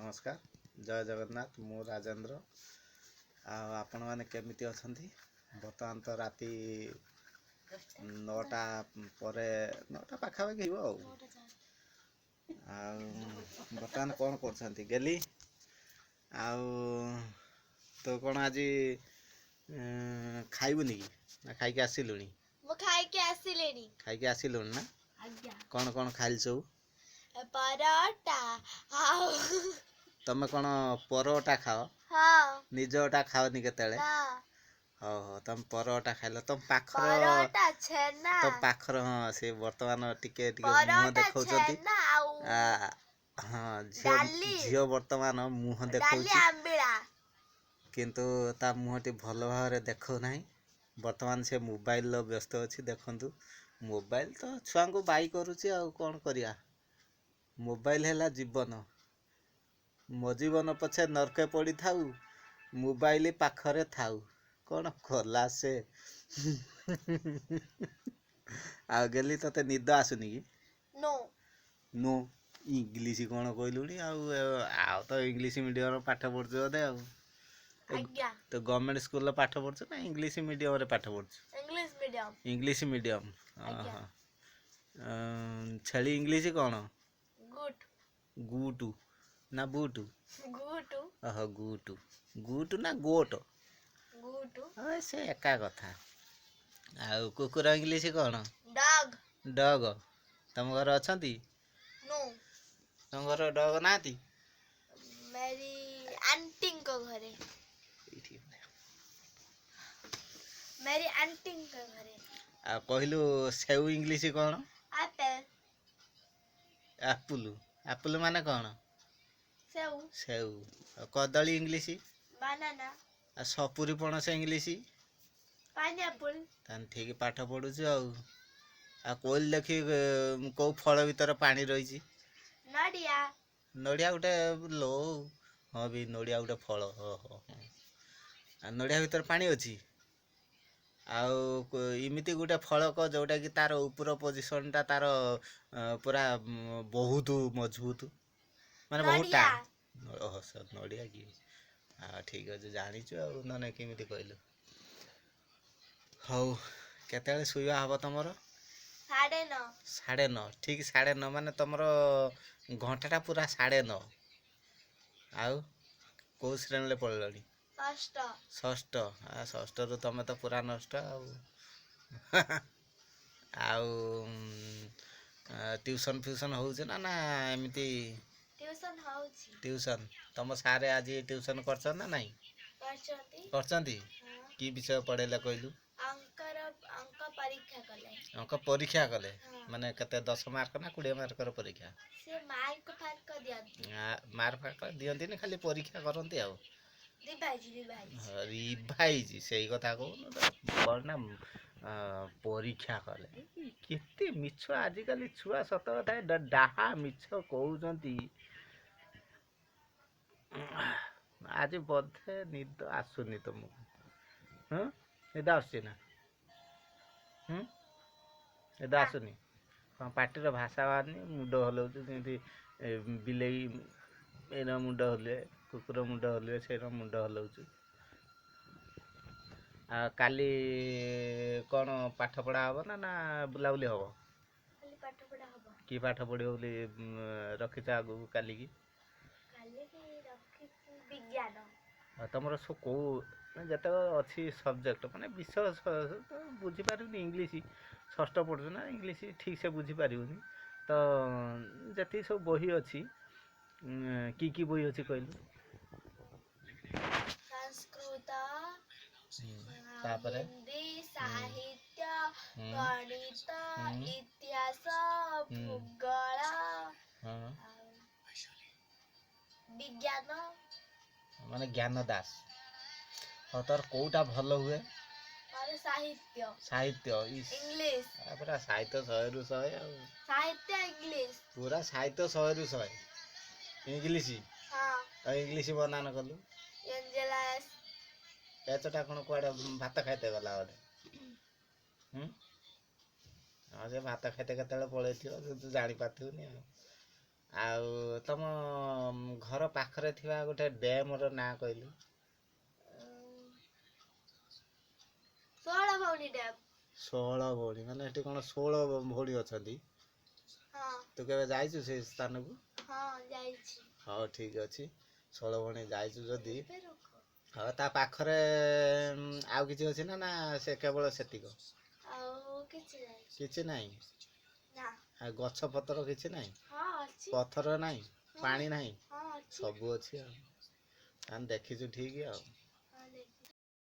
नमस्कार जय जगन्नाथ मु राजेंद्र आपण मैंने केमिति अछंती बर्तमान तो राति 9टा पर 9टा पाखापाखि हो बर्तमान कौन कर गेली तो कौन आज खाइबुनि कि ना खाइके आसिलुनी खाइके आसिलुनी ना कौन कौन खाइल सब परोटा हाउ तमे कौन परोटा खाओ हाँ निजटा खाओनी केतेले ना हो तम परोटा खाइल तम पाखर परोटा छेना तम पाखर हाँ से वर्तमान टिके टिके मुह परोटा देखौचंती छेना आउ हाँ डाली झियो वर्तमान मुह डाली देखौची आंबिळा किंतु ता मुहटी भल भाव देखौ नाही वर्तमान से मोबाइल व्यस्त अछि देखंतु मोबाइल तो छुआ को बाई करूची आ कोन करिया मोबाइल हैला जीवन मो जीवन पछे नरके पड़ी थाऊ मोबाइल पाखरे थाऊ कौन कला से आ गेली तते निद आसुनी कि नो नो इंग्लिश कौन कहलुनी आ तो इंग्लिश मीडियम पाठ पढ़छ बोधे आ आज्ञा तो गवर्नमेंट स्कूल पाठ पढ़छ ना इंग्लिश मीडियम रे पाठ पढ़छ इंग्लिश मीडियम हां छेली इंग्लिश कौन गुड गुटू ना बूटू गुटू गुटू गुटू ना गोट गुटू से एका कथा आ कुकुर इंग्लिश कौन डॉग डग तुम घर अछंती नो तुम घर डग नाती मेरी आंटी को घरे मेरी आंटी को घरे आ कहलु सेउ इंग्लिश कौन एप्पल एप्पल एप्पल माने कौन सेव सेउ कदली इंग्लिश बनाना आ सपुरी पणस इंग्लिश पाइनएप्पल तान ठीक पाठ पढ़ुछु आ कोइल देखि को फल भीतर पानी रही नडिया नड़िया गोटे लो हाँ भी नड़िया गोटे फल हो आ नड़िया भीतर पानी अच्छी आमिति गोटे फल क जोटा कि तार ऊपर पोजिशन टा तार पूरा बहुत मजबूत माने बहुत नडिया टाण ओह सर नड़िया कि ठीक अच्छे जानीचु आ ना केमिति कहलु हौ केतेले शुवा हब तमर 9:30 9:30 ठीक 9:30 माने तमर घंटाटा पूरा 9:30 आउ को श्रेणी ले पढ़लनी षष्ठ षष्ठ रु तमे तो पूरा नष्ट ट्यूशन फ्यूशन होउछ ना एमिति ट्यूशन तम सारे आज ट्यूशन करछन ना नहीं करछंती की विषय पढ़ेला कहलु अंक परीक्षा कले माने कते 10 मार्क ना 20 मार्क परीक्षा से मार्क फार्क दियंती मार्क फार्क दियंती ने खाली परीक्षा करंती आ रिवाइज सही कथा कहूँ ना परीक्षा कले केते मिछ आजिकल छुआ सत कथा डाहा मिछ कहउचंती आज बोधे निद आसुनी तुमको हाँ निद आसुची ना निद आसुनी हाँ पार्टीर भाषा बाहरनी मुंड हलाउछु जेमती बिलेई एना मुंड हले कुकुर मुंड हले से मुंड हलाउछु आ काली कौन पाठ पढ़ा हब ना बुलाबुली हब कि पाठ पढ़ियो बोली रखिछ आगु काली की विज्ञान तुमर सब कौ जत अच्छी सब्जेक्ट माने विषय बुझी पारुनी इंग्लिश षष्ठ पढ़ु ना इंग्लिश ठीक से बुझी पारुनी तो जति सब बही अच्छी की बही अच्छी कहलु संस्कृत तापरे हिंदी साहित्य गणित इतिहास भूगोल विज्ञान माने ज्ञान दास और तोर कोटा भल हुए और साहित्य साहित्य इंग्लिश पूरा साहित्य 100 रु 100 साहित्य इंग्लिश पूरा साहित्य 100 रु 100 इंग्लिश हाँ इंग्लिश बनान कलु एंजेलास पेचटा कौन कुआड़े भात खाइते गला बोधे हाँ से भात खाइते केतेବେଳେ पळेथियो तू जानि पाथुनी ଆଉ ତମ ଘର ପାଖରେ ଥିବା ଗୋଟେ ଡ୍ୟାମର ନାଁ କହିଲୁ। ଷୋହଳ ଭଉଣୀ ଡ୍ୟାମ୍। 16 ଭଉଣୀ ମାନେ ଏଠି କ'ଣ 16 ଭଉଣୀ ଅଛନ୍ତି? ହଁ ତୁ କେବେ ଯାଇଛୁ ସେ ସ୍ଥାନକୁ? ହଁ ଯାଇଛି। ହଉ ଠିକ୍ ଅଛି, 16 ଭଉଣୀ ଯାଇଛୁ ଯଦି ହଉ ତା ପାଖରେ ଆଉ କିଛି ଅଛି ନା ସେ କେବଳ ସେତିକ? ଆଉ କିଛି ନାହିଁ। କିଛି ନାହିଁ? ନା। ଆଉ ଗଛ ପତ୍ର କିଛି ନାହିଁ? ହଁ ଅଛି। ପଥର ନାହିଁ? ପାଣି ନାହିଁ? ହଁ ଅଛି। ସବୁ ଅଛି ଆଉ। ତାହେଲେ ଦେଖିଛୁ ଠିକ୍ ଆଉ।